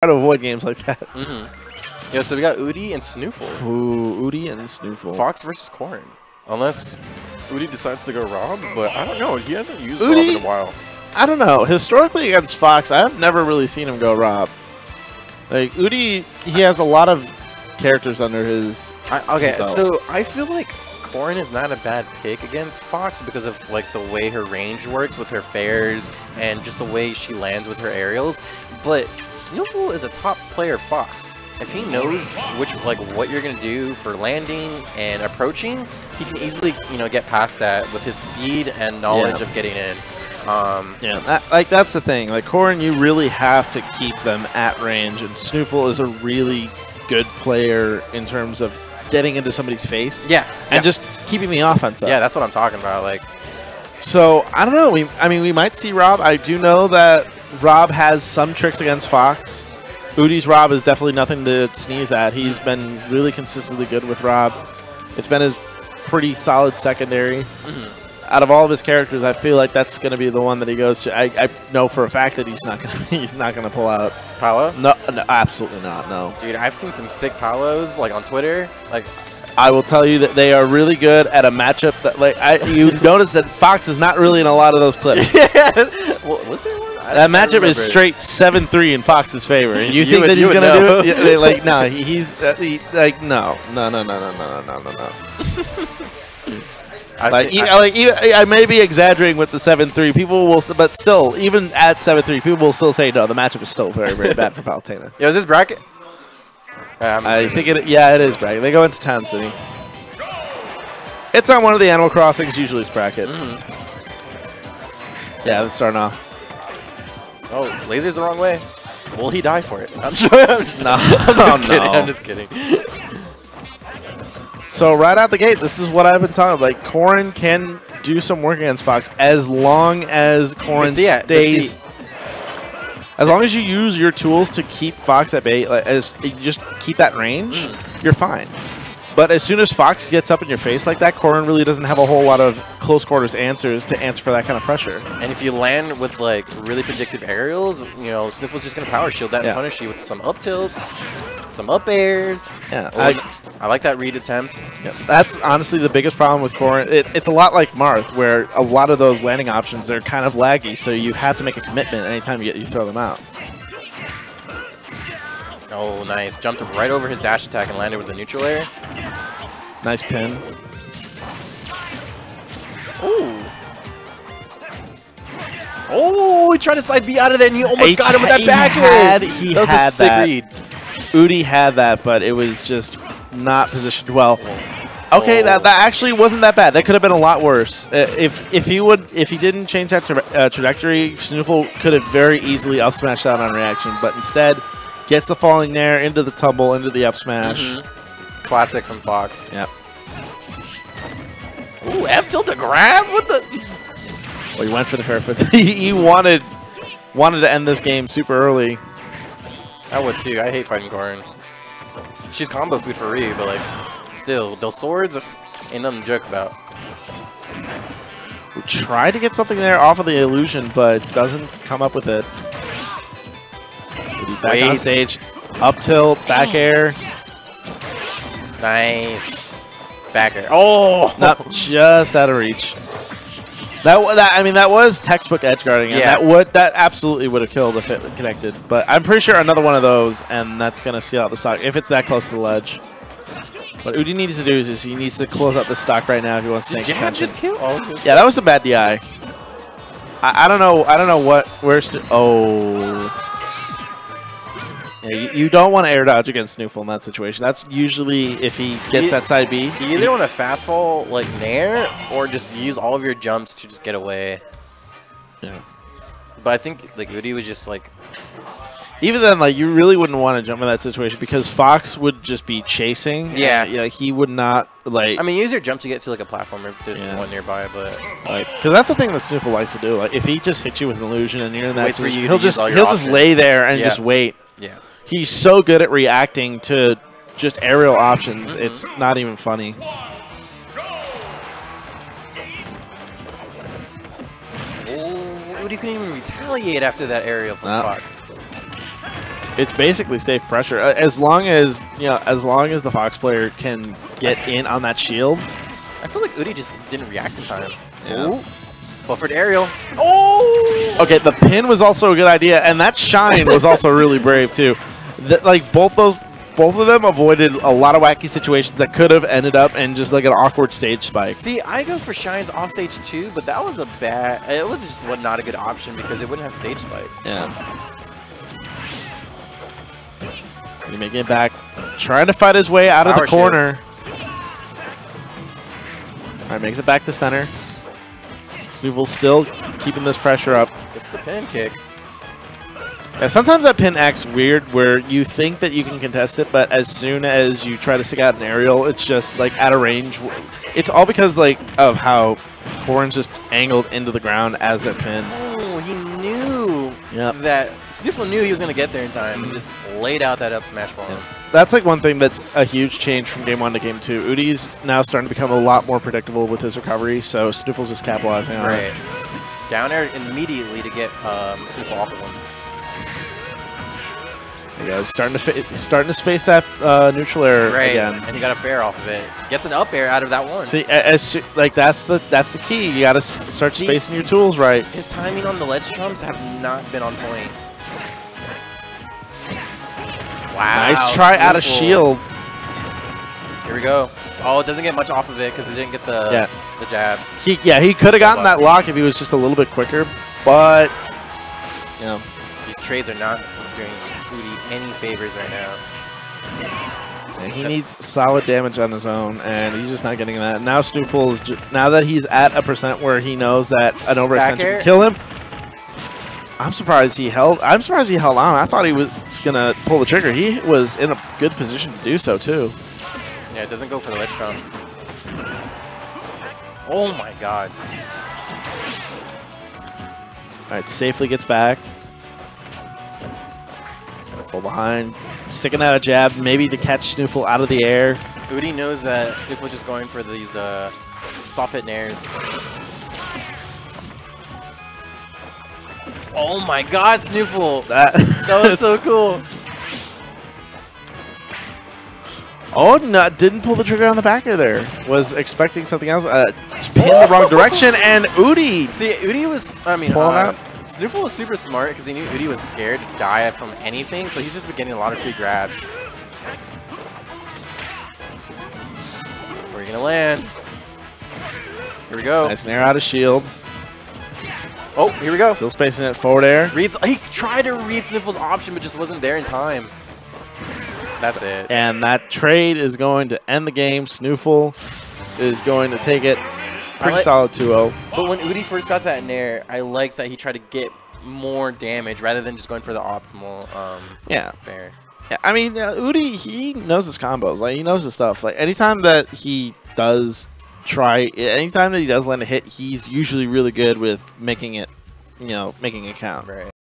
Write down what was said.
to avoid games like that. Yeah, so we got Udi and SNooFL. Ooh, Udi and SNooFL. Fox versus Corrin. Unless Udi decides to go Rob, but I don't know. He hasn't used Rob in a while. I don't know. Historically against Fox, I've never really seen him go Rob. Like, Udi, he has a lot of characters under his belt. So I feel like Corrin is not a bad pick against Fox because of like the way her range works with her fairs and just the way she lands with her aerials. But SNooFL is a top player Fox. If he knows what you're gonna do for landing and approaching, he can easily get past that with his speed and knowledge of getting in. That's the thing. Like Corrin, you really have to keep them at range, and SNooFL is a really good player in terms of getting into somebody's face. And just keeping the offense up. Yeah, that's what I'm talking about. Like, so I don't know. We might see Rob. I do know that Rob has some tricks against Fox. Udi's Rob is definitely nothing to sneeze at. He's been really consistently good with Rob. It's been his pretty solid secondary. Out of all of his characters, I feel like that's going to be the one that he goes to. I know for a fact that he's not going to pull out. Paolo? No, absolutely not. No. Dude, I've seen some sick Paolos like on Twitter. Like, I will tell you that they are really good at a matchup that you notice that Fox is not really in a lot of those clips. Well, was there one? That matchup is straight 7-3 in Fox's favor, and you think that he's going to do it? Like, no, he's like no. I may be exaggerating with the 7-3. People will, but still, even at 7-3, people will still say no. The matchup is still very, very bad for Palutena. Yo, is this bracket? I think it is bracket. They go into Town City. It's on one of the Animal Crossings. Usually it's bracket. Yeah, let's start off. Oh, laser's the wrong way. Will he die for it? I'm sure. I'm just kidding. I'm just kidding. So right out the gate, this is what I've been talking. Like Corrin can do some work against Fox as long as Corrin stays. As long as you use your tools to keep Fox at bay, as you just keep that range, you're fine. But as soon as Fox gets up in your face like that, Corrin really doesn't have a whole lot of close quarters answers to answer for that kind of pressure. And if you land with like really predictive aerials, SNooFL's just gonna power shield that and punish you with some up tilts, some up airs. Yeah, I like that read attempt. Yeah, that's honestly the biggest problem with Corrin. It's a lot like Marth, where a lot of those landing options are kind of laggy, so you have to make a commitment anytime you throw them out. Oh, nice. Jumped right over his dash attack and landed with a neutral air. Nice pin. Ooh. Oh, he tried to side B out of there, and you almost got him with that back air. That was a sick read. Udi had that, but it was just not positioned well. Okay, that actually wasn't that bad. That could have been a lot worse. If he didn't change that trajectory, SNooFL could have very easily up smashed that on reaction, but instead gets the falling there into the tumble, into the up smash. Classic from Fox. Yep. Ooh, F tilt to grab? What the? Well, he went for the fair foot. He wanted to end this game super early. I would too. I hate fighting Corrin. She's combo food for Ryu, but like, still, those swords ain't nothing to joke about. We tried to get something there off of the illusion, but doesn't come up with it. Back on stage, up tilt, back air. Nice. Back air. Oh! Nope, just out of reach. That was textbook edge guarding. And that absolutely would have killed if it connected. But I'm pretty sure another one of those, and that's going to seal out the stock if it's that close to the ledge. What Udi needs to do is he needs to close out the stock right now if he wants to stay in contention. Just kill? Oh, yeah, that was a bad DI. I don't know what. Where's Yeah, you don't want to air dodge against SNooFL in that situation. That's usually if he gets that side B. You either want to fast fall like Nair or just use all of your jumps to just get away. Yeah. But I think like Udi was just like. Even then, like you really wouldn't want to jump in that situation because Fox would just be chasing. Yeah. Yeah. He would not like. I mean, use your jump to get to like a platform if there's one nearby, but because that's the thing that SNooFL likes to do. Like if he just hits you with an illusion and you're in that position, he'll just lay there and just wait. Yeah. He's so good at reacting to just aerial options. It's not even funny. Oh, Udi couldn't even retaliate after that aerial from Fox. It's basically safe pressure as long as the Fox player can get in on that shield. I feel like Udi just didn't react in time. Yeah. Ooh. Buffered aerial. Oh! Okay, the pin was also a good idea, and that shine was also really brave too. Like both of them avoided a lot of wacky situations that could have ended up in just like an awkward stage spike. See, I go for shines off stage too, but that was it was just not a good option because it wouldn't have stage spike. Yeah. He's making it back, trying to fight his way out of the corner. All right, makes it back to center. SNooFL still keeping this pressure up. It's the pin kick. Yeah, sometimes that pin acts weird where you think that you can contest it, but as soon as you try to stick out an aerial, it's just like out of range. It's all because like of how Corrin's just angled into the ground as that pin. Oh, he knew that SNooFL knew he was going to get there in time. He just laid out that up smash for him. That's like one thing that's a huge change from game 1 to game 2. Udi's now starting to become a lot more predictable with his recovery, so SNooFL's just capitalizing on it. Down air immediately to get SNooFL off of him. Yeah, starting to space that neutral air again, and he got a fair off of it. Gets an up air out of that one. See, like that's the key. You got to start spacing your tools right. His timing on the ledge jumps have not been on point. Wow! Nice try out of shield. Here we go. Oh, it doesn't get much off of it because it didn't get the jab. He could have gotten that lock if he was just a little bit quicker, but you know these trades are not doing Udi any favors right now. Yeah, he needs solid damage on his own, and he's just not getting that. Now SNooFL is now that he's at a percent where he knows that an overextension can kill him. I'm surprised he held. I'm surprised he held on. I thought he was gonna pull the trigger. He was in a good position to do so too. Yeah, it doesn't go for the ledge jump. Oh my god! All right, safely gets back. Pull behind, sticking out a jab, maybe to catch SNooFL out of the air. Udi knows that SNooFL just going for these soft hit nairs. Oh my god, SNooFL! That was so cool. Oh, no, didn't pull the trigger on the backer there. Was expecting something else. Pinned the wrong direction, and Udi. See, Udi was, pulling out. SNooFL was super smart because he knew Udi was scared to die from anything, so he's just been getting a lot of free grabs. Where are you going to land? Here we go. Nice nair out of shield. Oh, here we go. Still spacing it forward air. He tried to read SNooFL's option, but just wasn't there in time. That's it. And that trade is going to end the game. SNooFL is going to take it pretty solid 2-0. But when Udi first got that nair, I like that he tried to get more damage rather than just going for the optimal fair. Yeah, I mean, Udi, he knows his combos. Like, he knows his stuff. Like, anytime that he does land a hit, he's usually really good with making it, making it count. Right.